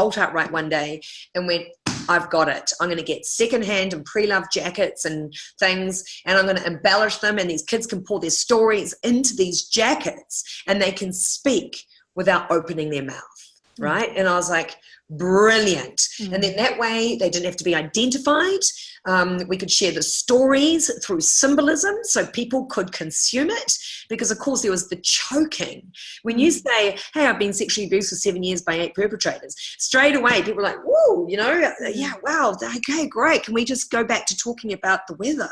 bolt upright one day and went, I've got it. I'm going to get secondhand and pre-loved jackets and things, and I'm going to embellish them, and these kids can pour their stories into these jackets and they can speak without opening their mouth, right? And I was like, brilliant. And then that way they didn't have to be identified. We could share the stories through symbolism so people could consume it, because of course there was the choking. When you say, hey, I've been sexually abused for 7 years by 8 perpetrators, straight away people are like, whoa, you know, yeah, wow, okay, great. Can we just go back to talking about the weather?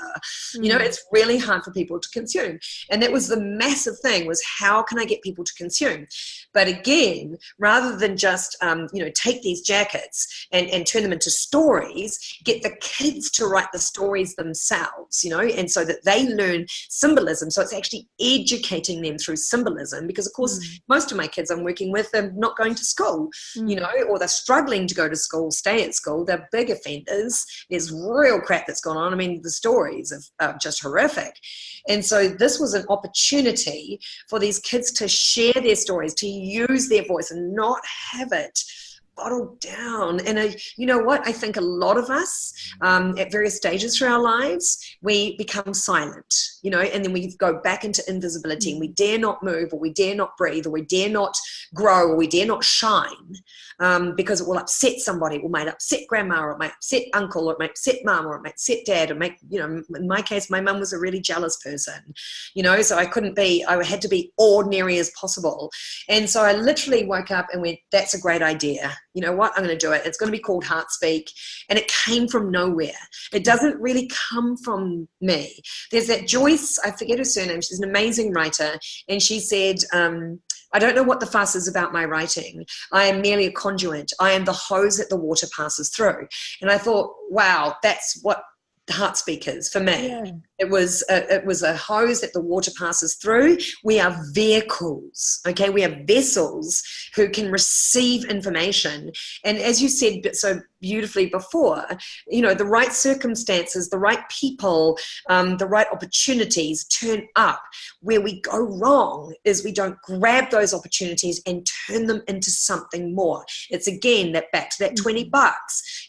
You know, it's really hard for people to consume. And that was the massive thing, was how can I get people to consume? But again, rather than just, you know, take these jackets and turn them into stories, get the kids to write the stories themselves, you know, and so that they learn symbolism. So it's actually educating them through symbolism, because of course most of my kids I'm working with are not going to school, you know, or they're struggling to go to school, stay at school. They're big offenders. There's real crap that's gone on. I mean, the stories are just horrific. And so this was an opportunity for these kids to share their stories, to use their voice and not have it bottled down. And you know what? I think a lot of us at various stages through our lives, we become silent, you know, and then we go back into invisibility, and we dare not move, or we dare not breathe, or we dare not grow, or we dare not shine, because it will upset somebody. It might upset grandma, or it might upset uncle, or it might upset mum, or it might upset dad, or make, you know, in my case, my mum was a really jealous person, you know, so I had to be ordinary as possible. And so I literally woke up and went, that's a great idea. You know what? I'm going to do it. It's going to be called Heartspeak. And it came from nowhere. It doesn't really come from me. There's that Joyce, I forget her surname. She's an amazing writer. And she said, I don't know what the fuss is about my writing. I am merely a conduit. I am the hose that the water passes through. And I thought, wow, that's what Heartspeak is for me. Yeah. It was a hose that the water passes through. We are vehicles, okay? We are vessels who can receive information. And as you said so beautifully before, you know, the right circumstances, the right people, the right opportunities turn up. Where we go wrong is we don't grab those opportunities and turn them into something more. It's again that back to that $20.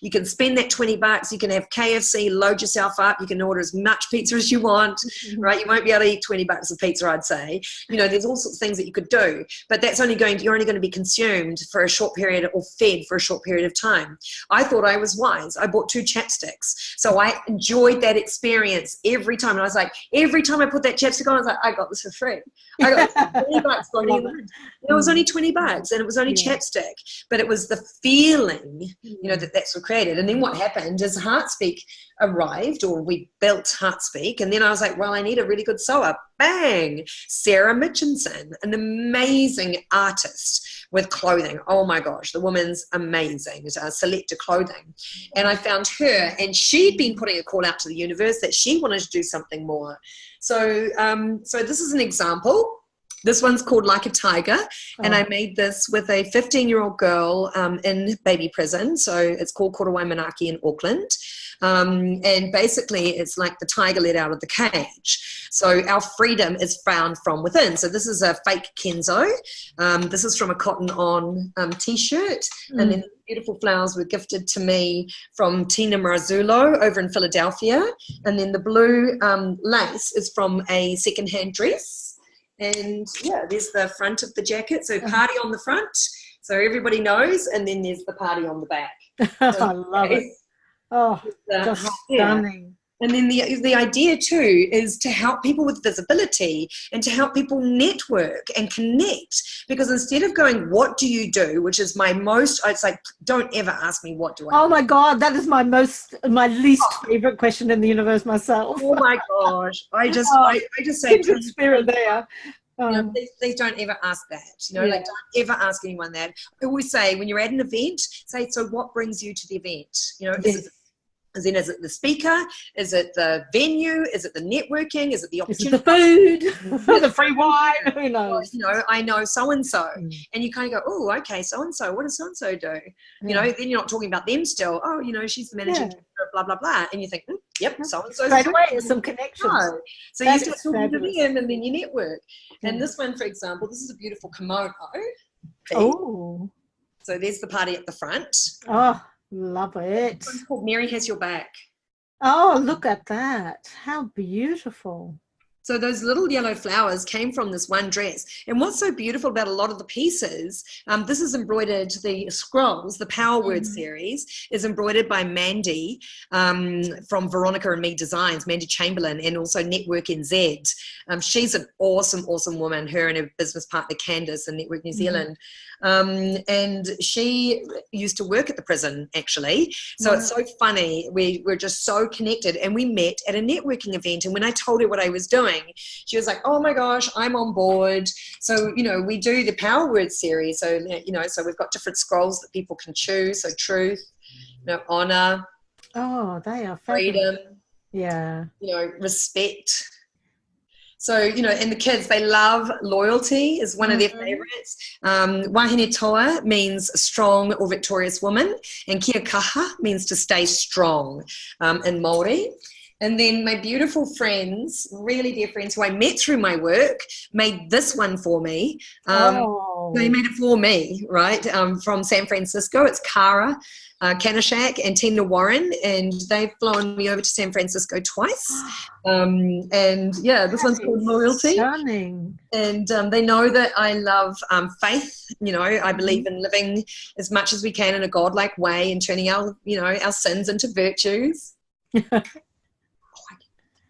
You can spend that $20. You can have KFC, load yourself up. You can order as much pizza as you want, right? You won't be able to eat $20 of pizza, I'd say. You know, there's all sorts of things that you could do, but that's you're only going to be consumed for a short period, or fed for a short period of time. I thought I was wise. I bought 2 chapsticks. So I enjoyed that experience every time. And I was like, every time I put that chapstick on, I was like, I got this for free. I got $20 going in. It was only $20 and it was only chapstick, but it was the feeling, you know, that's what created. And then what happened is Heartspeak arrived, or we built Heartspeak, and then I was like, well, I need a really good sewer. Bang! Sarah Mitchinson, an amazing artist with clothing. Oh my gosh, the woman's amazing. Selector Clothing. And I found her, and she'd been putting a call out to the universe that she wanted to do something more. So this is an example. This one's called Like a Tiger, and I made this with a 15-year-old girl in baby prison. So it's called Korowai Manaki in Auckland. And basically it's like the tiger let out of the cage. So our freedom is found from within. So this is a fake Kenzo. This is from a cotton on t-shirt. And then the beautiful flowers were gifted to me from Tina Marzullo over in Philadelphia. And then the blue lace is from a secondhand dress. And yeah, there's the front of the jacket. So party on the front, so everybody knows. And then there's the party on the back. I love it. Oh, just stunning. And then the idea too is to help people with visibility and to help people network and connect. Because instead of going, what do you do? Which is it's like, don't ever ask me what do I do. Oh my God, that is my least favorite question in the universe myself. Oh my gosh. I just say kindred spirit there. You know, please don't ever ask that. You know, like don't ever ask anyone that. I always say when you're at an event, say, so what brings you to the event? You know, is it the speaker? Is it the venue? Is it the networking? Is it the opportunity? Is it the food? The free wine? Who knows? Well, you know, I know so-and-so. And you kind of go, oh, okay, so-and-so. What does so-and-so do? You know, then you're not talking about them still. Oh, you know, she's the managing director, blah, blah, blah. And you think, yep, so-and-so. Straight away, there's some connections. No. So you start talking to them and then you network. And this one, for example, this is a beautiful kimono piece. Oh. So there's the party at the front. Oh, love it. It's called Mary Has Your Back. Oh, look at that. How beautiful. So those little yellow flowers came from this one dress. And what's so beautiful about a lot of the pieces, this is embroidered, the scrolls, the Power Word series is embroidered by Mandy from Veronica and Me Designs, Mandy Chamberlain, and also Network NZ. She's an awesome, awesome woman, her and her business partner Candice in Network New Zealand. And she used to work at the prison, actually. So it's so funny. We were just so connected, and we met at a networking event. And when I told her what I was doing, she was like, oh my gosh, I'm on board. So, you know, we do the Power Word series. So, you know, so we've got different scrolls that people can choose. So truth, you know, honor. Oh, they are freedom. Yeah. You know, respect. So, you know, and the kids, they love loyalty is one of their favorites. Wahine Toa means strong or victorious woman. And kia kaha means to stay strong in Māori. And then my beautiful friends, really dear friends who I met through my work, made this one for me. They made it for me, right, from San Francisco. It's Kara Kanashak and Tina Warren, and they've flown me over to San Francisco twice. And yeah, this one's called Loyalty. Stunning. And they know that I love faith. You know, I believe in living as much as we can in a godlike way and turning our, you know, our sins into virtues.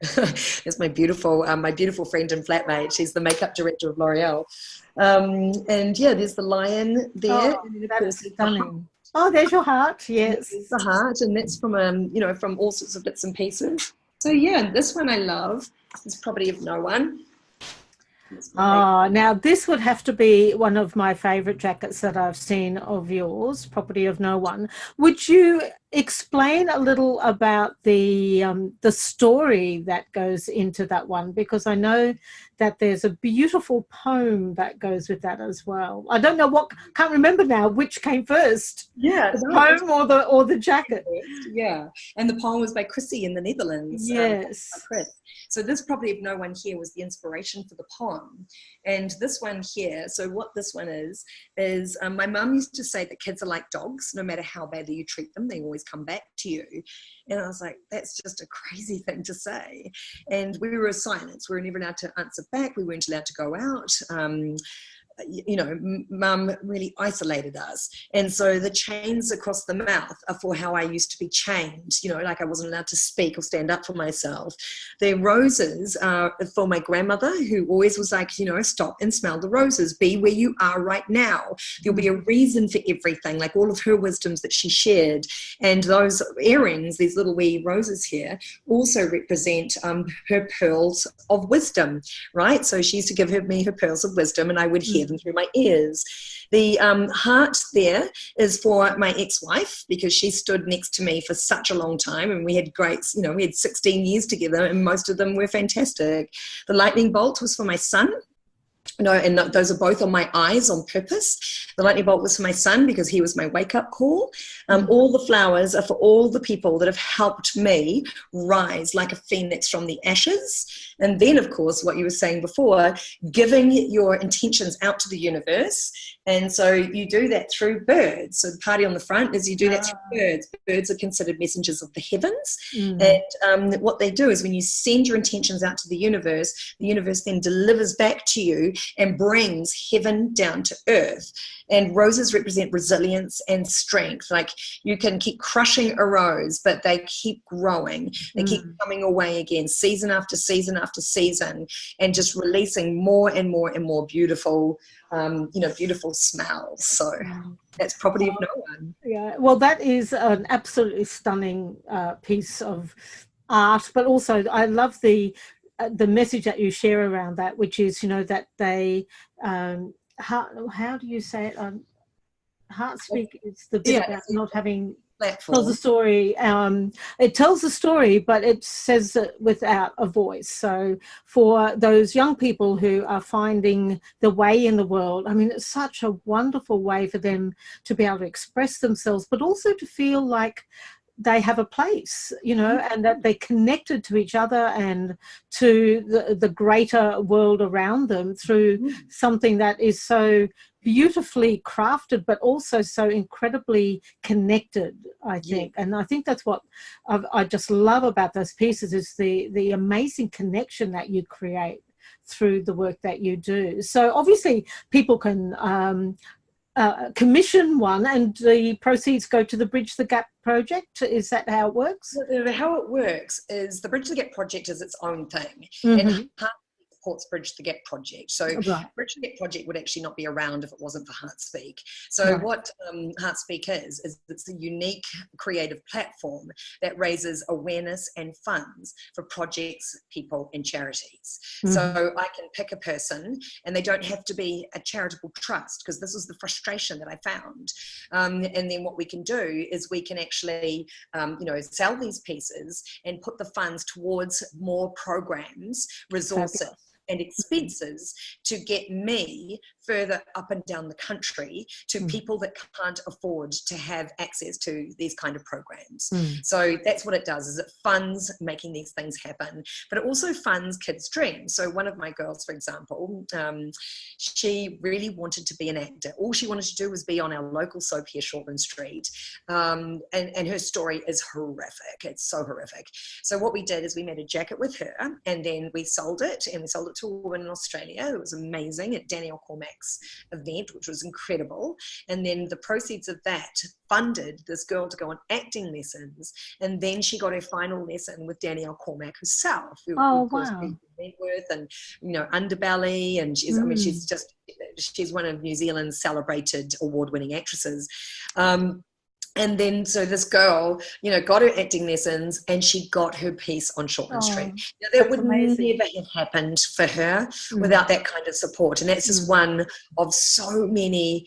It's my beautiful friend and flatmate. She's the makeup director of L'Oreal. And yeah, there's the lion there. Oh, that's stunning. Oh, there's your heart. Yes, there's the heart, and that's from you know, from all sorts of bits and pieces. So yeah, this one I love. It's Property of No One. Now this would have to be one of my favorite jackets that I've seen of yours, Property of No One. Would you explain a little about the story that goes into that one? Because I know that there's a beautiful poem that goes with that as well. I don't know can't remember now which came first. Yeah, the poem or the jacket. Yeah, and the poem was by Chrissy in the Netherlands. Yes. Chris. So this Property of No One here was the inspiration for the poem. And this one here, so what this one is my mum used to say that kids are like dogs. No matter how badly you treat them, they always come back to you. And I was like, that's just a crazy thing to say. And we were silent. We were never allowed to answer back. We weren't allowed to go out. You know, mum really isolated us. And so the chains across the mouth are for how I used to be chained, you know, like I wasn't allowed to speak or stand up for myself. The roses are for my grandmother, who always was like, you know, stop and smell the roses, be where you are right now. There'll be a reason for everything, like all of her wisdoms that she shared. And those earrings, these little wee roses here, also represent her pearls of wisdom, right? So she used to give me her pearls of wisdom, and I would hear them through my ears. The heart there is for my ex-wife, because she stood next to me for such a long time, and we had great, you know, we had 16 years together, and most of them were fantastic. The lightning bolt was for my son. No, and those are both on my eyes on purpose. The lightning bolt was for my son because he was my wake-up call. All the flowers are for all the people that have helped me rise like a phoenix from the ashes. And then, of course, what you were saying before, giving your intentions out to the universe. And so you do that through birds. So the party on the front is you do that through birds. Birds are considered messengers of the heavens. And what they do is when you send your intentions out to the universe then delivers back to you and brings heaven down to earth. And roses represent resilience and strength. Like you can keep crushing a rose, but they keep growing. They keep coming away again, season after season after season, and just releasing more and more and more beautiful, you know, beautiful smells. So that's Property of No One. Yeah, well, that is an absolutely stunning piece of art, but also I love the message that you share around that, which is, you know, that they how do you say it? Heartspeak is the bit about not having tells a story. It tells a story, but it says it without a voice. So for those young people who are finding the way in the world, I mean, it's such a wonderful way for them to be able to express themselves, but also to feel like they have a place, you know, and that they're connected to each other and to the greater world around them through something that is so beautifully crafted, but also so incredibly connected, I think. And I think that's what I just love about those pieces, is the amazing connection that you create through the work that you do. So obviously people can commission one and the proceeds go to the Bridge the Gap project. Is that how it works? How it works is the Bridge the Gap project is its own thing, and supports Bridge the Gap project. So Bridge the Gap project would actually not be around if it wasn't for heartspeak. So what heartspeak is it's a unique creative platform that raises awareness and funds for projects, people and charities. So I can pick a person, and they don't have to be a charitable trust, because this is the frustration that I found. And then what we can do is we can actually sell these pieces and put the funds towards more programs, resources and expenses to get me further up and down the country to people that can't afford to have access to these kind of programs. So that's what it does, is it funds making these things happen, but it also funds kids' dreams. So one of my girls, for example, she really wanted to be an actor. All she wanted to do was be on our local soap here, Shortland Street. And her story is horrific. It's so horrific. So what we did is we made a jacket with her, and then we sold it, and we sold it to a woman in Australia. It was amazing at Danielle Cormack's event, which was incredible. And then the proceeds of that funded this girl to go on acting lessons, and then she got her final lesson with Danielle Cormack herself, who of course Wentworth and Underbelly, and she's she's one of New Zealand's celebrated award-winning actresses. And then, so this girl, got her acting lessons, and she got her piece on Shortland Street. That would never have happened for her without that kind of support. And that's just one of so many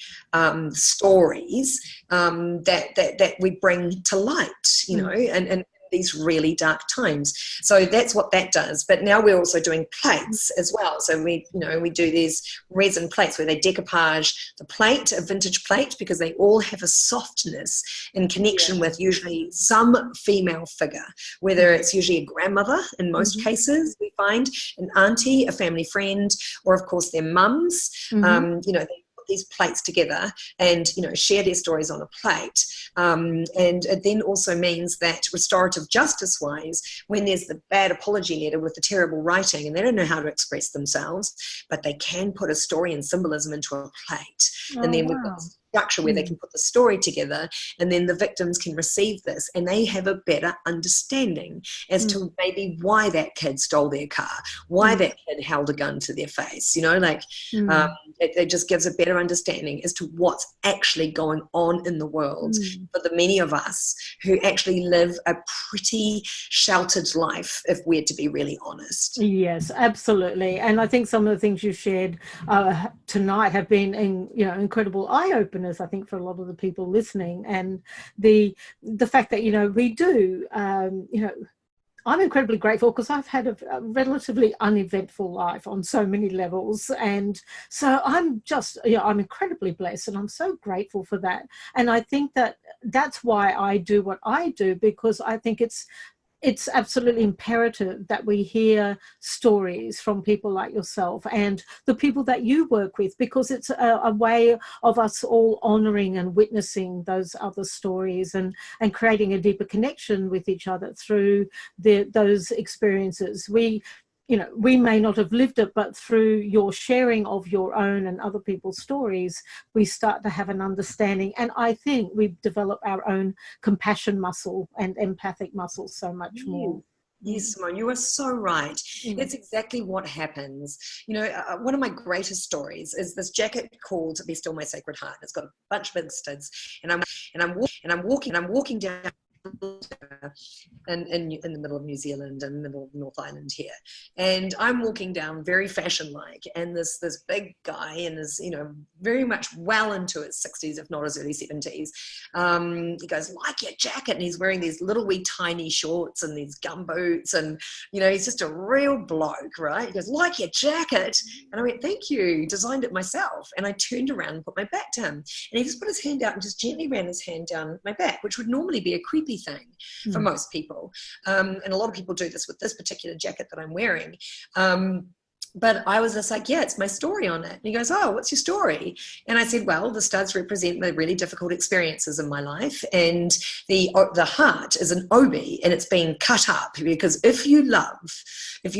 stories that we bring to light, and these really dark times. So that's what that does. But now we're also doing plates as well. So we do these resin plates where they decoupage the plate, a vintage plate, because they all have a softness in connection with usually some female figure, whether it's usually a grandmother in most cases, we find, an auntie, a family friend, or of course their mums. They put these plates together and share their stories on a plate, and it then also means that restorative justice wise, when there's the bad apology letter with the terrible writing and they don't know how to express themselves, but they can put a story and symbolism into a plate, and then we've got this structure where they can put the story together, and then the victims can receive this and they have a better understanding as to maybe why that kid stole their car, why that kid held a gun to their face, it just gives a better understanding as to what's actually going on in the world for the many of us who actually live a pretty sheltered life, if we're to be really honest. Yes, absolutely. And I think some of the things you shared tonight have been incredible eye-openers, I think, for a lot of the people listening. And the fact that we do I'm incredibly grateful because I've had a relatively uneventful life on so many levels, and so I'm just I'm incredibly blessed, and I'm so grateful for that. And I think that that's why I do what I do, because I think it's absolutely imperative that we hear stories from people like yourself and the people that you work with, because it's a way of us all honouring and witnessing those other stories and creating a deeper connection with each other through those experiences. We may not have lived it, but through your sharing of your own and other people's stories, we start to have an understanding. And I think we develop our own compassion muscle and empathic muscle so much more. Yes, Simone, you are so right. That's exactly what happens. One of my greatest stories is this jacket called "Be Still My Sacred Heart." It's got a bunch of big studs, and I'm walking down in the middle of New Zealand and the middle of North Island here, and I'm walking down very fashion-like, and this big guy, and is very much well into his 60s, if not his early 70s. He goes, "Like your jacket," and he's wearing these little wee tiny shorts and these gum boots, and he's just a real bloke, right? He goes, "Like your jacket," and I went, "Thank you, designed it myself." And I turned around and put my back to him, and he just put his hand out and just gently ran his hand down my back, which would normally be a creepy copy thing for most people. And a lot of people do this with this particular jacket that I'm wearing. But I was just like, yeah, it's my story on it. And he goes, oh, what's your story? And I said, well, the studs represent the really difficult experiences in my life. And the heart is an obi, and it's been cut up, because if you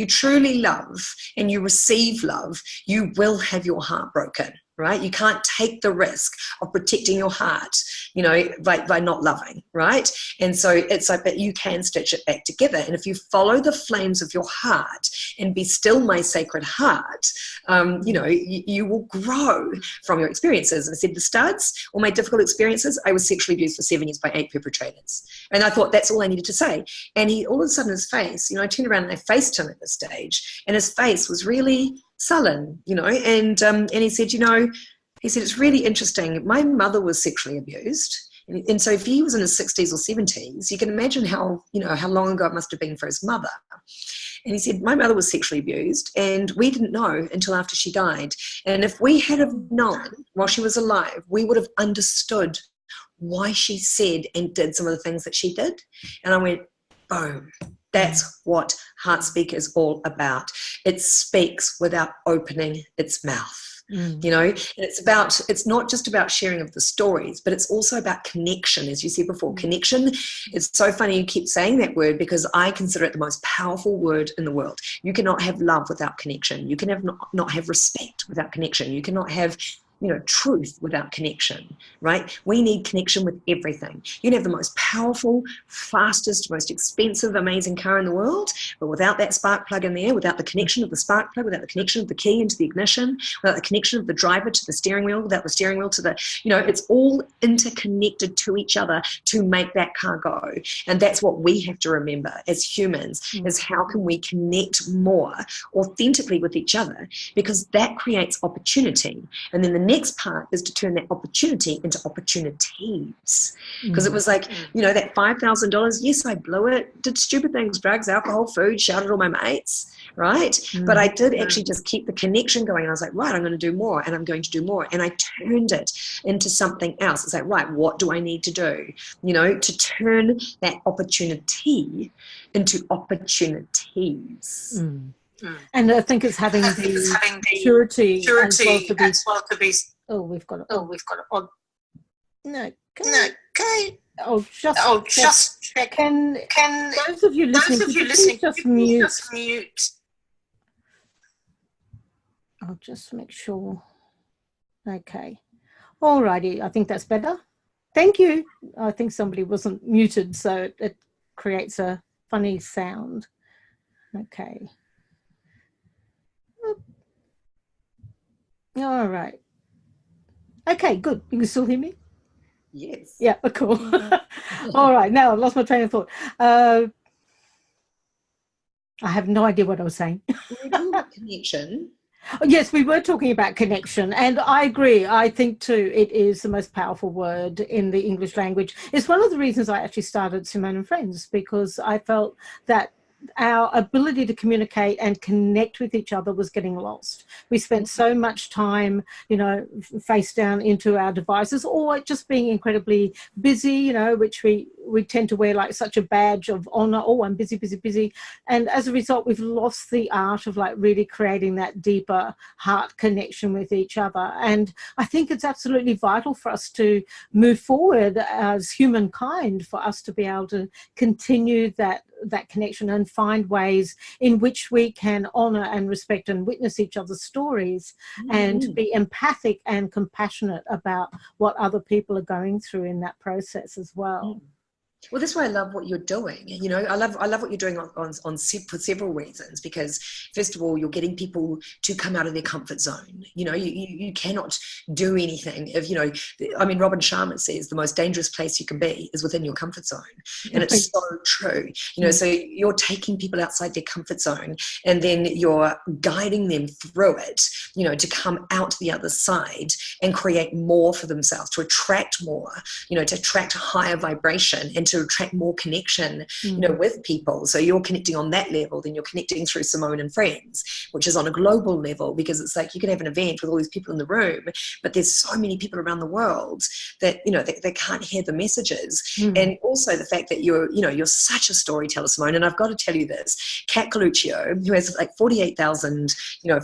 truly love and you receive love, you will have your heart broken. Right? You can't take the risk of protecting your heart, by not loving, right? And so it's like that you can stitch it back together. And if you follow the flames of your heart and be still, my sacred heart, you will grow from your experiences. And I said, the studs, all my difficult experiences, I was sexually abused for 7 years by 8 perpetrators. And I thought that's all I needed to say. And he, all of a sudden, his face, I turned around and I faced him at this stage, and his face was really sullen, and he said, it's really interesting. My mother was sexually abused. And so if he was in his 60s or 70s, you can imagine how long ago it must have been for his mother. And he said, my mother was sexually abused, and we didn't know until after she died. And if we had have known while she was alive, we would have understood why she said and did some of the things that she did. And I went, boom. That's what heartspeak is all about. It speaks without opening its mouth. It's not just about sharing of the stories, but it's also about connection, as you said before. Connection. It's so funny you keep saying that word, because I consider it the most powerful word in the world. You cannot have love without connection. You can not have respect without connection. You cannot have truth without connection, right? We need connection with everything. You can have the most powerful, fastest, most expensive, amazing car in the world, but without that spark plug in there, without the connection of the spark plug, without the connection of the key into the ignition, without the connection of the driver to the steering wheel, without the steering wheel to the, it's all interconnected to each other to make that car go. And that's what we have to remember as humans, is how can we connect more authentically with each other, because that creates opportunity. And then the next part is to turn that opportunity into opportunities. Because it was like, that $5,000, yes, I blew it, did stupid things, drugs, alcohol, food, shouted at all my mates, right? But I did actually just keep the connection going. And I was like, right, I'm going to do more, and I'm going to do more. And I turned it into something else. It's like, right, what do I need to do, to turn that opportunity into opportunities. And I think it's having the purity as well to be. Oh, we've got it. On. No. Just check. Can those of you listening just mute? I'll just make sure. Okay. All righty. I think that's better. Thank you. I think somebody wasn't muted, so it creates a funny sound. Okay. All right. Okay, good. You can still hear me? Yes. Yeah, cool. All right. Now I've lost my train of thought. I have no idea what I was saying. We're talking about connection. Yes, we were talking about connection, and I agree. I think too it is the most powerful word in the English language. It's one of the reasons I actually started Simone and Friends, because I felt that our ability to communicate and connect with each other was getting lost. We spent so much time, face down into our devices, or just being incredibly busy, which we tend to wear like such a badge of honor. Oh, I'm busy, busy, busy. And as a result, we've lost the art of like really creating that deeper heart connection with each other. And I think it's absolutely vital for us to move forward as humankind, for us to be able to continue that connection and find ways in which we can honor and respect and witness each other's stories, and be empathic and compassionate about what other people are going through in that process as well. Well, that's why I love what you're doing. I love what you're doing for several reasons. Because first of all, you're getting people to come out of their comfort zone. You cannot do anything if Robin Sharma says the most dangerous place you can be is within your comfort zone, and it's so true. So you're taking people outside their comfort zone, and then you're guiding them through it. To come out the other side and create more for themselves, to attract more. To attract a higher vibration, and to attract more connection, with people. So you're connecting on that level, then you're connecting through Simone and Friends, which is on a global level, because it's like you can have an event with all these people in the room, but there's so many people around the world that, they can't hear the messages. And also the fact that you're such a storyteller, Simone. And I've got to tell you this, Kat Coluccio, who has like 48,000,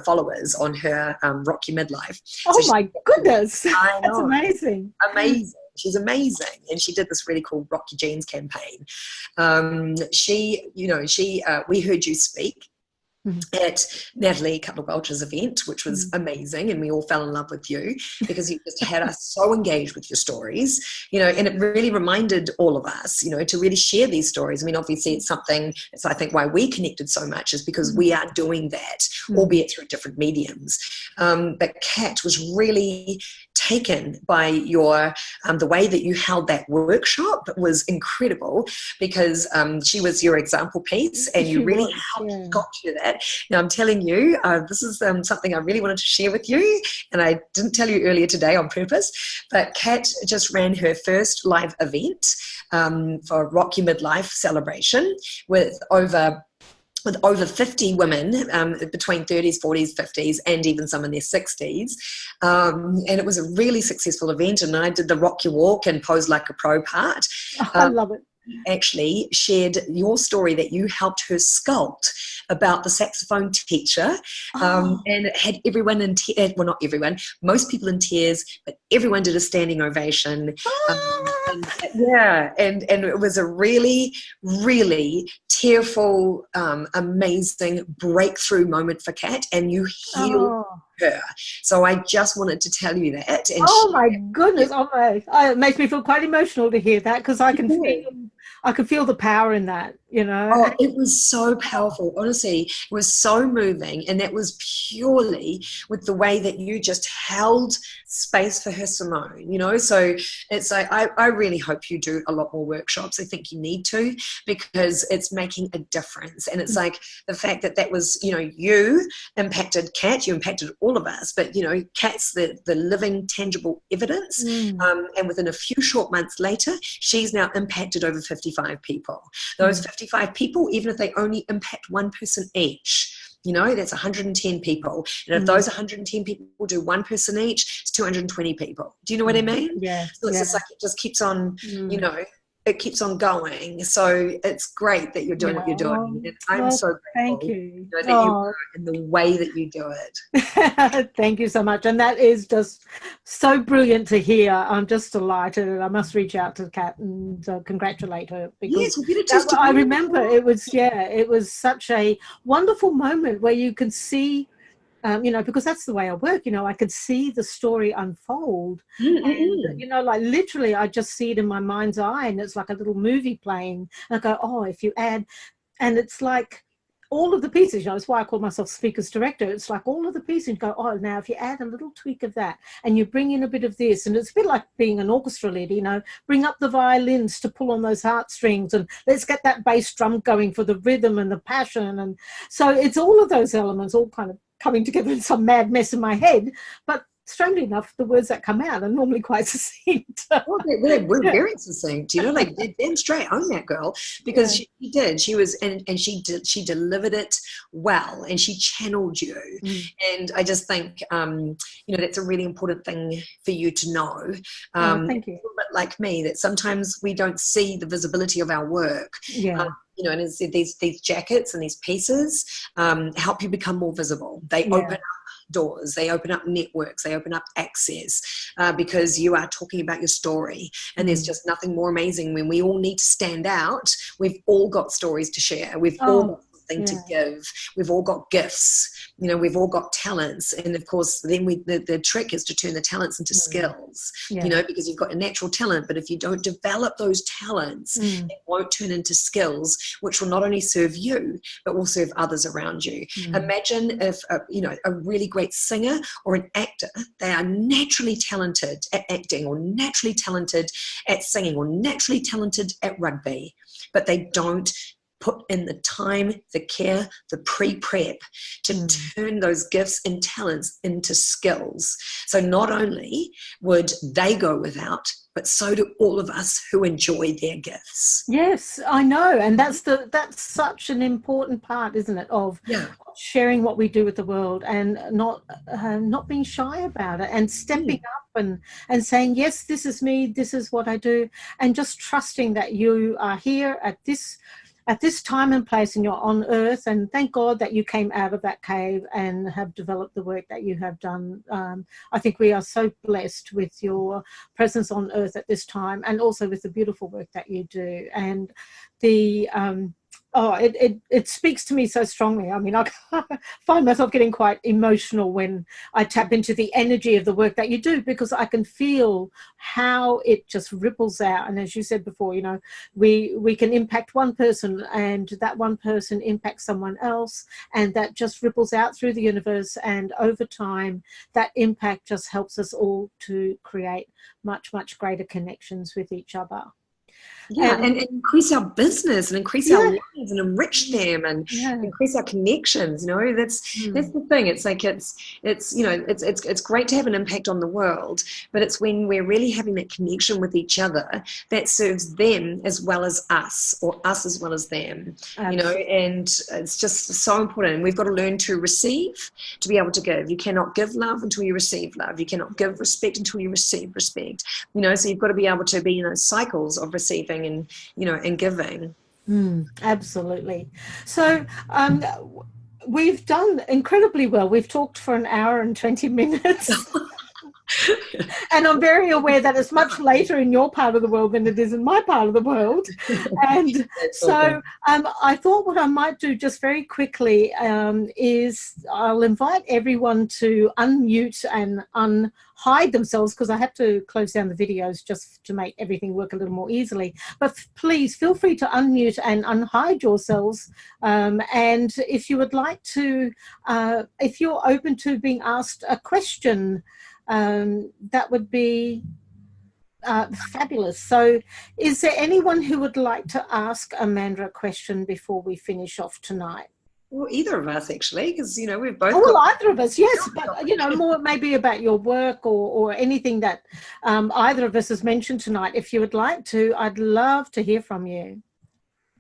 followers on her Rock Your Midlife. Oh, so my goodness. I know. That's amazing. Amazing. She's amazing. And she did this really cool Rock Your Jeans campaign. We heard you speak at Natalie Cutler-Welch's event, which was amazing, and we all fell in love with you because you just had us so engaged with your stories, and it really reminded all of us, to really share these stories. I mean, obviously it's something, it's I think why we connected so much is because we are doing that, albeit through different mediums. But Kat was really taken by your the way that you held that workshop was incredible, because she was your example piece, and you really helped got to that. Now I'm telling you, this is something I really wanted to share with you, and I didn't tell you earlier today on purpose, but Kat just ran her first live event for Rock Your Midlife celebration with over 50 women between 30s, 40s, 50s, and even some in their 60s. And it was a really successful event, and I did the Rock Your Walk and Pose Like a Pro part. I love it. Actually shared your story that you helped her sculpt about the saxophone teacher, and it had everyone in tears. Well, not everyone, most people in tears, but everyone did a standing ovation. And it was a really, really tearful, amazing breakthrough moment for Kat, and you healed her. So I just wanted to tell you that. And my goodness! It makes me feel quite emotional to hear that, because I can feel the power in that. Oh, it was so powerful. Honestly, it was so moving, and that was purely with the way that you just held space for her, Simone. So it's like I really hope you do a lot more workshops. I think you need to, because it's making a difference. And it's like the fact that was, you impacted Kat, you impacted all of us, but Kat's the living, tangible evidence. And within a few short months later, she's now impacted over 55 people. Those 55 people, even if they only impact one person each, that's 110 people. And if those 110 people do one person each, it's 220 people. Do you know what I mean? Yeah. So it's just like it just keeps on, it keeps on going. So it's great that you're doing what you're doing. And I'm so grateful, thank you. that you are in the way that you do it. Thank you so much. And that is just so brilliant to hear. I'm just delighted, and I must reach out to Kat and congratulate her, because I remember it was such a wonderful moment where you can see, because that's the way I work, I could see the story unfold. And, like literally I just see it in my mind's eye, and it's like a little movie playing. And I go, if you add, and it's like all of the pieces, that's why I call myself speaker's director. It's like all of the pieces, you go, now if you add a little tweak of that, and you bring in a bit of this, and it's a bit like being an orchestra leader, bring up the violins to pull on those heartstrings, and let's get that bass drum going for the rhythm and the passion. And so it's all of those elements all kind of coming together in some mad mess in my head, but strangely enough, the words that come out are normally quite succinct. Well, we're very succinct, like damn straight, own that girl, because she did. She was, and she delivered it well, and she channeled you. And I just think, that's a really important thing for you to know. Thank you. A little bit like me, that sometimes we don't see the visibility of our work. And as I said, these jackets and these pieces help you become more visible. They open up doors, they open up networks, they open up access, because you are talking about your story. And there's just nothing more amazing when we all need to stand out. We've all got stories to share. We've all got something to give. We've all got gifts. We've all got talents. And of course, then the trick is to turn the talents into skills, because you've got a natural talent, but if you don't develop those talents, it won't turn into skills, which will not only serve you, but will serve others around you. Imagine if, a really great singer or an actor, they are naturally talented at acting, or naturally talented at singing, or naturally talented at rugby, but they don't put in the time, the care, the pre-prep to turn those gifts and talents into skills. So not only would they go without, but so do all of us who enjoy their gifts. Yes, I know. And that's such an important part, isn't it, of sharing what we do with the world, and not being shy about it, and stepping up and saying, yes, this is me, this is what I do, and just trusting that you are here at this time and place, and you're on earth, and thank God that you came out of that cave and have developed the work that you have done. I think we are so blessed with your presence on earth at this time, and also with the beautiful work that you do. And the it speaks to me so strongly. I mean, I find myself getting quite emotional when I tap into the energy of the work that you do, because I can feel how it just ripples out. And as you said before, you know, we can impact one person, and that one person impacts someone else, and that just ripples out through the universe. And over time, that impact just helps us all to create much, much greater connections with each other. And increase our business, and increase our lives, and enrich them, and increase our connections. You know, that's the thing. It's like it's you know, it's great to have an impact on the world, but it's when we're really having that connection with each other that serves them as well as us, or us as well as them. Absolutely. You know, and it's just so important. And we've got to learn to receive to be able to give. You cannot give love until you receive love. You cannot give respect until you receive respect. You know, so you've got to be able to be in those cycles of receiving and, you know, and giving. Absolutely. So we've done incredibly well. We've talked for an hour and 20 minutes. And I'm very aware that it's much later in your part of the world than it is in my part of the world. And so I thought what I might do just very quickly is I'll invite everyone to unmute and unhide themselves, because I have to close down the videos just to make everything work a little more easily. But please feel free to unmute and unhide yourselves. And if you would like to, if you're open to being asked a question, that would be fabulous. So is there anyone who would like to ask Amanda a question before we finish off tonight? Well, either of us, actually, because, you know, we've both either of us, yes, but, you know, more maybe about your work or anything that either of us has mentioned tonight. If you would like to, I'd love to hear from you.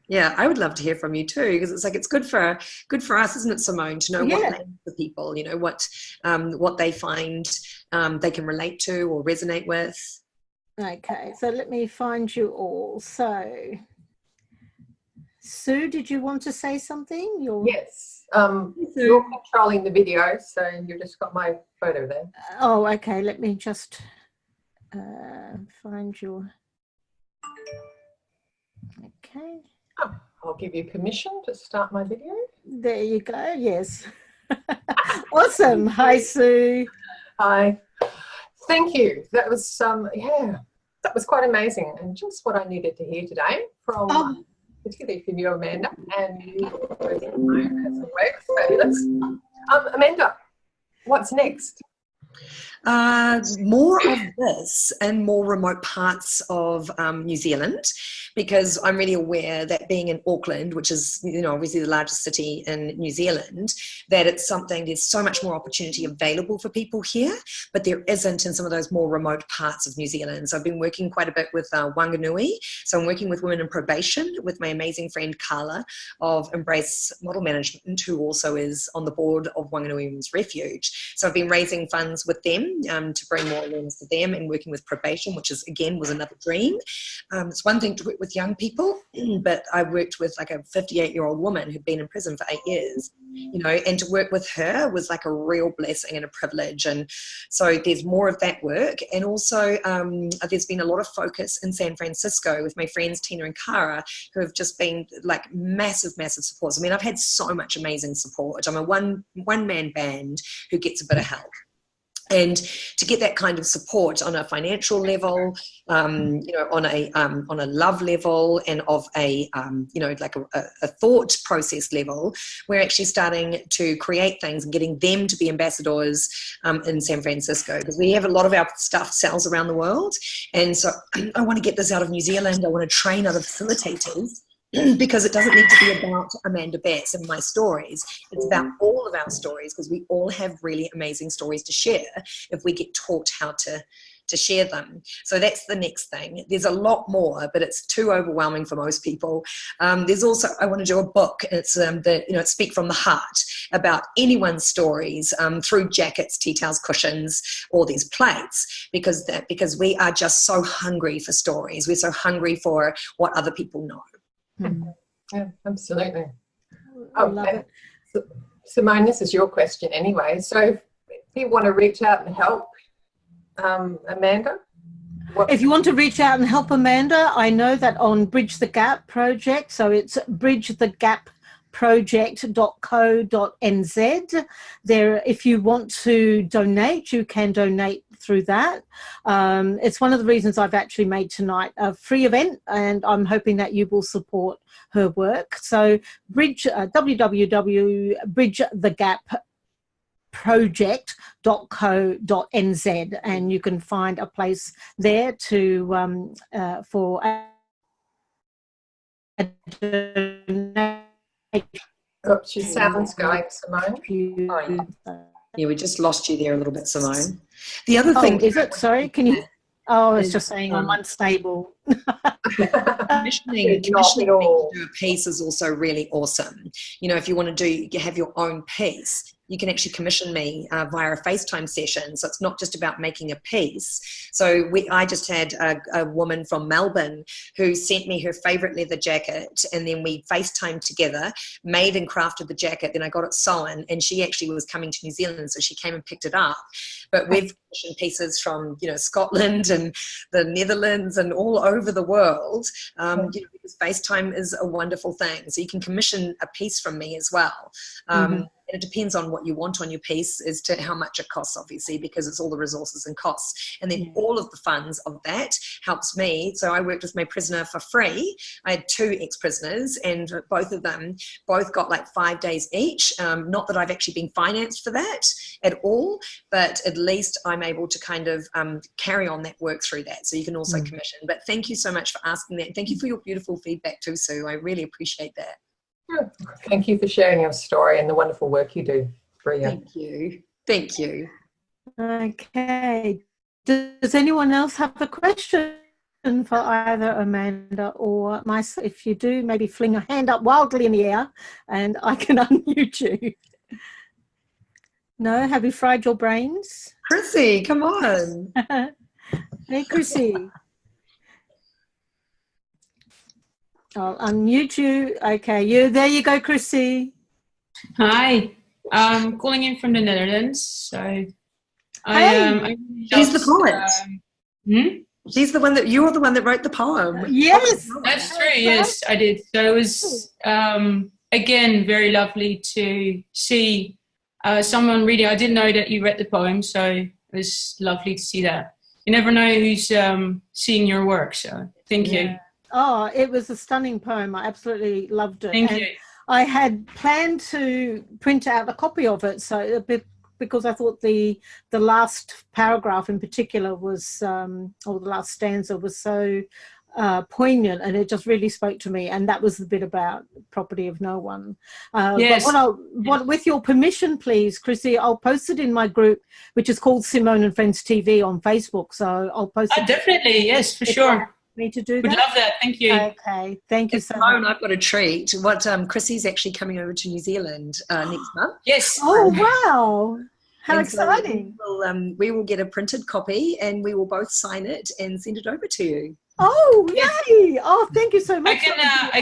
Yeah, I would love to hear from you too, because it's like it's good for us, isn't it, Simone, to know what lands for people, you know, what they find they can relate to or resonate with. Okay, so let me find you all. So, Sue, did you want to say something? Yes, you're controlling the video, so you've just got my photo there. Oh, okay. Let me just find your. Okay. Oh, I'll give you permission to start my video. There you go. Yes. Awesome. Hi, Sue. Hi. Thank you. That was that was quite amazing, and just what I needed to hear today from particularly from you, Amanda, and you as it works. Fabulous. Amanda, what's next? More of this in more remote parts of New Zealand, because I'm really aware that being in Auckland, which is, you know, obviously the largest city in New Zealand, that it's something, there's so much more opportunity available for people here, but there isn't in some of those more remote parts of New Zealand. So I've been working quite a bit with Wanganui. So I'm working with women in probation with my amazing friend Carla of Embrace Model Management, who also is on the board of Wanganui Women's Refuge. So I've been raising funds with them to bring more awareness to them, and working with probation, which is, again, was another dream. It's one thing to work with young people, but I worked with like a 58-year-old woman who'd been in prison for 8 years, you know, and to work with her was like a real blessing and a privilege. And so there's more of that work. And also there's been a lot of focus in San Francisco with my friends Tina and Cara, who have just been like massive support. I mean, I've had so much amazing support. I'm a one-man band who gets a bit of help. And to get that kind of support on a financial level, you know, on a love level, and of a you know, like a thought process level, we're actually starting to create things and getting them to be ambassadors in San Francisco, because we have a lot of our stuff sells around the world, and so I want to get this out of New Zealand. I want to train other facilitators because it doesn't need to be about Amanda Betts and my stories. It's about all of our stories, because we all have really amazing stories to share if we get taught how to share them. So that's the next thing. There's a lot more, but it's too overwhelming for most people. There's also, I want to do a book. It's it's Speak from the Heart, about anyone's stories through jackets, tea towels, cushions, all these plates, because we are just so hungry for stories. We're so hungry for what other people know. Yeah, absolutely. I love it. Simone, this is your question anyway. So if you want to reach out and help Amanda? If you want to reach out and help Amanda, I know that on Bridge the Gap Project, so it's bridgethegapproject.co.nz. There, if you want to donate, you can donate through that. It's one of the reasons I've actually made tonight a free event, and I'm hoping that you will support her work. So www.bridgethegapproject.co.nz, and you can find a place there to for a donation. Oh, she sounds going, Simone. Yeah, we just lost you there a little bit, Simone. The other thing... is it? Sorry, can you... Oh, it's just saying I'm unstable. Commissioning me to do a piece is also really awesome. If you want to have your own piece, you can actually commission me via a FaceTime session. So it's not just about making a piece. So I just had a woman from Melbourne who sent me her favorite leather jacket, and then we FaceTimed together, made and crafted the jacket. Then I got it sewn, and she actually was coming to New Zealand, so she came and picked it up. But we've commissioned pieces from Scotland and the Netherlands and all over the world, because FaceTime is a wonderful thing. So you can commission a piece from me as well. And it depends on what you want on your piece as to how much it costs, obviously, because it's all the resources and costs. And then all of the funds of that helps me. So I worked with my prisoner for free. I had 2 ex-prisoners, and both of them got like 5 days each. Not that I've actually been financed for that at all, but at least I'm able to kind of carry on that work through that. So you can also commission. But thank you so much for asking that. Thank you for your beautiful feedback too, Sue. I really appreciate that. Thank you for sharing your story and the wonderful work you do. Brilliant. Thank you. Thank you. Okay. Does anyone else have a question for either Amanda or myself? If you do, maybe fling a hand up wildly in the air and I can unmute you. No? Have you fried your brains? Chrissy, come on. Hey, Chrissy. I'll unmute you. Okay, there you go, Chrissy. Hi, I'm calling in from the Netherlands. So She's the poet. She's the one you're the one that wrote the poem. Yes, that's true. Yes, I did. So it was again very lovely to see someone reading. I didn't know that you read the poem, so it was lovely to see that. You never know who's seeing your work. So thank you. Oh, it was a stunning poem. I absolutely loved it. Thank you. I had planned to print out a copy of it, so because I thought the last paragraph in particular was, or the last stanza was so poignant, and it just really spoke to me. And that was the bit about property of no one. Yes. But with your permission, please, Chrissy, I'll post it in my group, which is called Simone and Friends TV on Facebook. So I'll post it. Definitely, yes, for sure. Me to do Would that? love that. Thank you. Okay, thank you so Simone, much. I've got a treat. Chrissy's actually coming over to New Zealand next month. Yes. Oh wow! How exciting! So we will get a printed copy, and we will both sign it and send it over to you. Oh yay! Oh, thank you so much. I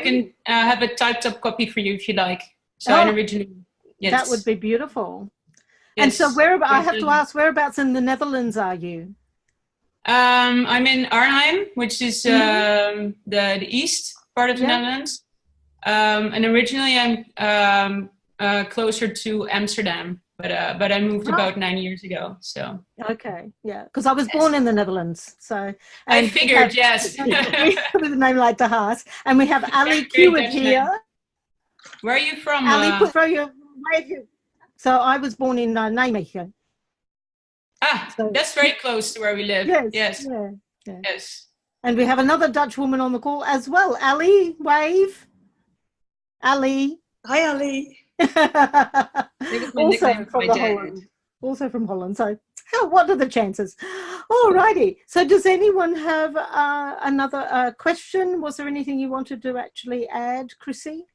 can have a typed up copy for you if you like. So an original. Yes. That would be beautiful. Yes. And so I have to ask, whereabouts in the Netherlands are you? I'm in Arnhem, which is the east part of the Netherlands, and originally I'm closer to Amsterdam, but I moved about 9 years ago. So because I was born in the Netherlands, so I figured yes. With a name like De Haas, and we have Ali Kewitt here. Where are you from? Ali, throw your wave. So I was born in Nijmegen. That's very close to where we live. Yes. Yes. And we have another Dutch woman on the call as well. Ali, wave. Ali. Hi, Ali. Also from Holland. Also from Holland. So what are the chances? All righty. So does anyone have another question? Was there anything you wanted to actually add, Chrissy?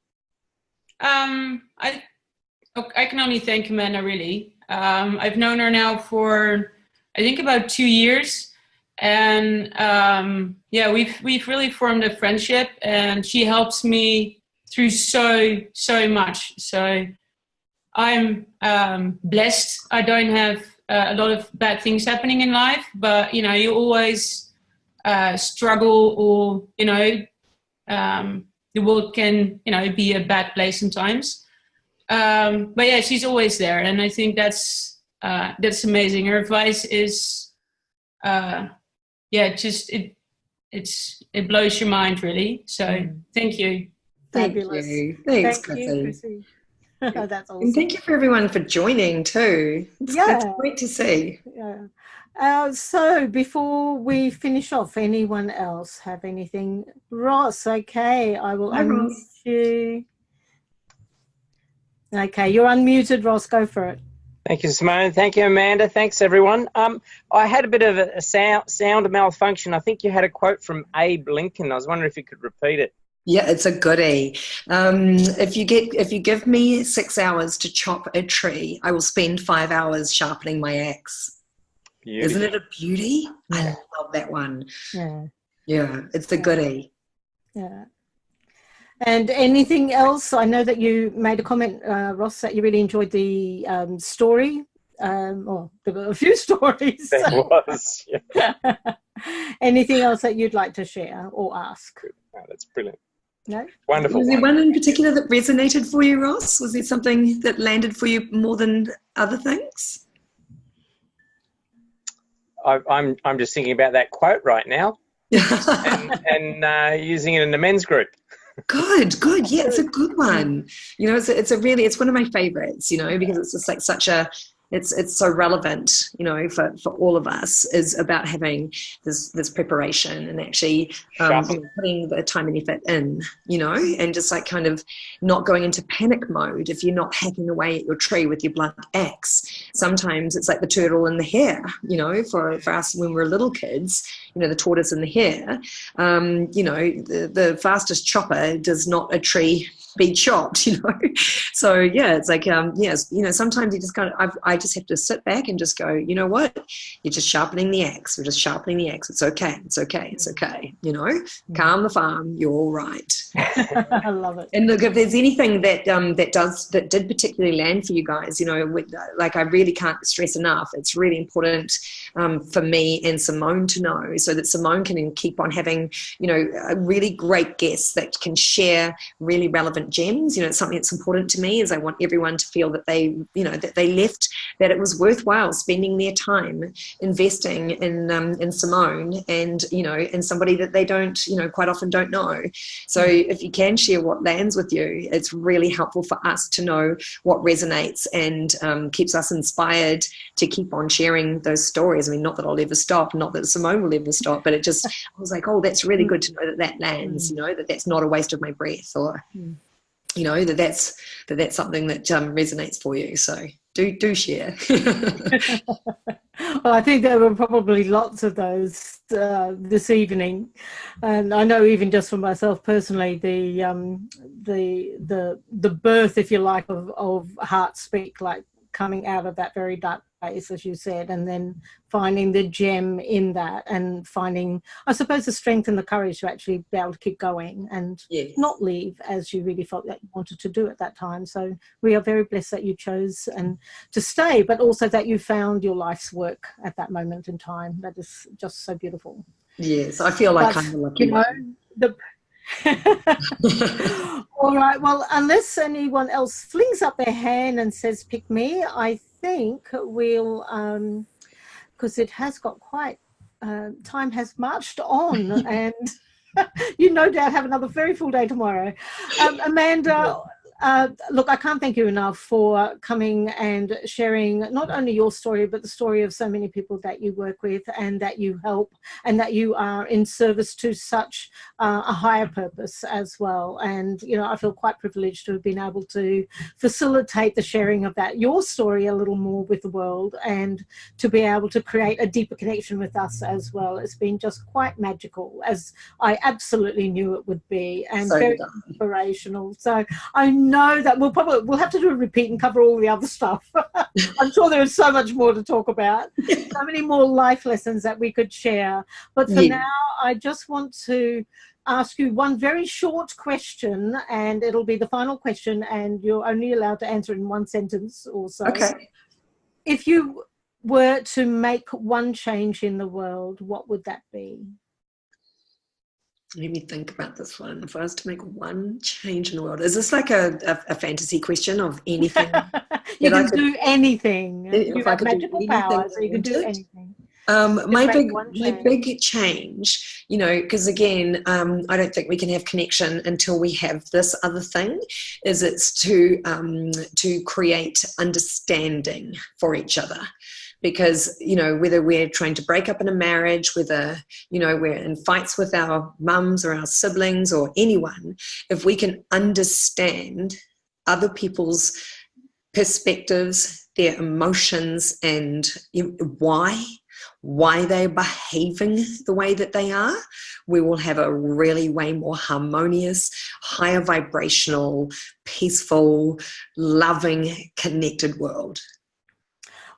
I can only thank Amanda, really. I've known her now for, I think, about 2 years. And yeah, we've really formed a friendship, and she helps me through so much. So I'm blessed. I don't have a lot of bad things happening in life, but you know, you always struggle, or you know, the world can, you know, be a bad place sometimes. But yeah, she's always there, and I think that's amazing. Her advice is, yeah, just it blows your mind, really. So thank you. Fabulous. Thank you. Thanks, Thank you, Chrissy. That's awesome. And thank you for everyone for joining too. It's great to see. Yeah. So before we finish off, anyone else have anything? Ross, okay, I will unmute you. Okay, you're unmuted, Ross. Go for it. Thank you, Simone. Thank you, Amanda. Thanks, everyone. I had a bit of a sound malfunction. I think you had a quote from Abe Lincoln. I was wondering if you could repeat it. Yeah, it's a goodie. If you give me 6 hours to chop a tree, I will spend 5 hours sharpening my axe. Beauty. Isn't it a beauty? Yeah. I love that one. Yeah, it's a goodie. Yeah. And anything else? I know that you made a comment, Ross, that you really enjoyed the story. Or there were a few stories. There was. Yeah. Anything else that you'd like to share or ask? Oh, that's brilliant. No? Wonderful. Was there one in particular that resonated for you, Ross? Was there something that landed for you more than other things? I'm just thinking about that quote right now, and using it in the men's group. Good. Yeah, it's a good one. You know, it's one of my favorites, you know, because it's just like it's so relevant, you know, for all of us, is about having this preparation and actually putting the time and effort in, you know, and just like kind of not going into panic mode if you're not hacking away at your tree with your blunt axe. Sometimes it's like the turtle and the hare, you know, for us when we're little kids, you know, the tortoise and the hare, you know, the fastest chopper does not a tree be chopped, you know. So yeah, it's like yes, you know, sometimes you just kind of I just have to sit back and just go, you know what, you're just sharpening the axe. We're just sharpening the axe. It's okay, you know, calm the farm, you're all right. I love it. And look, if there's anything that did particularly land for you guys, you know, like I really can't stress enough, it's really important for me and Simone to know, so that Simone can keep on having, you know, a really great guests that can share really relevant gems. You know, it's something that's important to me, is I want everyone to feel that they, you know, that they left, that it was worthwhile spending their time investing in Simone, and, you know, and somebody that they don't, you know, quite often don't know. So if you can share what lands with you, it's really helpful for us to know what resonates and keeps us inspired to keep on sharing those stories. I mean, not that I'll ever stop, not that Simone will ever stop, but it just, I was like, oh, that's really good to know that lands, you know, that's not a waste of my breath, or you know, that's something that resonates for you. So do share. Well, I think there were probably lots of those this evening, and I know even just for myself personally, the birth, if you like, of heartspeak, like coming out of that very dark place, as you said, and then finding the gem in that, and finding, I suppose, the strength and the courage to actually be able to keep going and not leave as you really felt that you wanted to do at that time. So we are very blessed that you chose and to stay, but also that you found your life's work at that moment in time. That is just so beautiful. Yes, I feel like I'm lucky. You know, all right, well, unless anyone else flings up their hand and says pick me, I think we'll because it has got quite time has marched on, and you no doubt have another very full day tomorrow. Amanda, look, I can't thank you enough for coming and sharing not only your story, but the story of so many people that you work with and that you help, and that you are in service to such a higher purpose as well. And, you know, I feel quite privileged to have been able to facilitate the sharing of that, your story, a little more with the world, and to be able to create a deeper connection with us as well. It's been just quite magical, as I absolutely knew it would be, and So very done. inspirational. So I know that we'll have to do a repeat and cover all the other stuff. I'm sure there is so much more to talk about, so many more life lessons that we could share. But for now, I just want to ask you one very short question, and it'll be the final question, and you're only allowed to answer in one sentence or so. Okay. If you were to make one change in the world, what would that be? Let me think about this one. If I was to make one change in the world, is this like a fantasy question of anything? You can do anything. You have magical powers, so you can do anything. My big change, you know, because again, I don't think we can have connection until we have this other thing, is it's to create understanding for each other. Because, you know, whether we're trying to break up in a marriage, whether, you know, we're in fights with our mums or our siblings or anyone, if we can understand other people's perspectives, their emotions, and why they're behaving the way that they are, we will have a really way more harmonious, higher vibrational, peaceful, loving, connected world.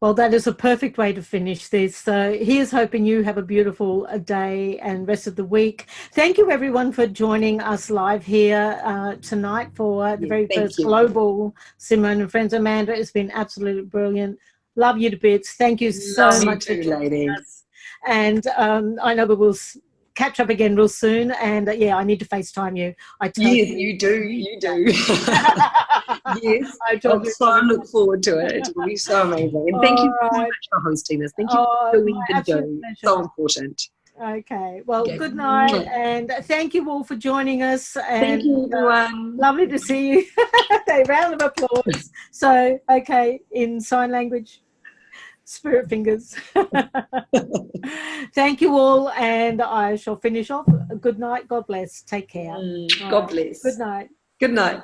Well, that is a perfect way to finish this. So here's hoping you have a beautiful day and rest of the week. Thank you, everyone, for joining us live here tonight for the very first global Simone and Friends. Amanda, it's been absolutely brilliant. Love you to bits. Thank you so much for joining us. And I know we will catch up again real soon. And yeah, I need to FaceTime you. Yes, you do. You do. Yes, I so look forward to it. It will be so amazing. And thank you so much for hosting this. Thank you for doing the do. So important. Okay. Well, good night, and thank you all for joining us. And thank you, everyone. Lovely to see you. A round of applause. So, okay, in sign language. Spirit fingers. Thank you all, and I shall finish off. Good night. God bless. Take care. God bless. Good night. Good night.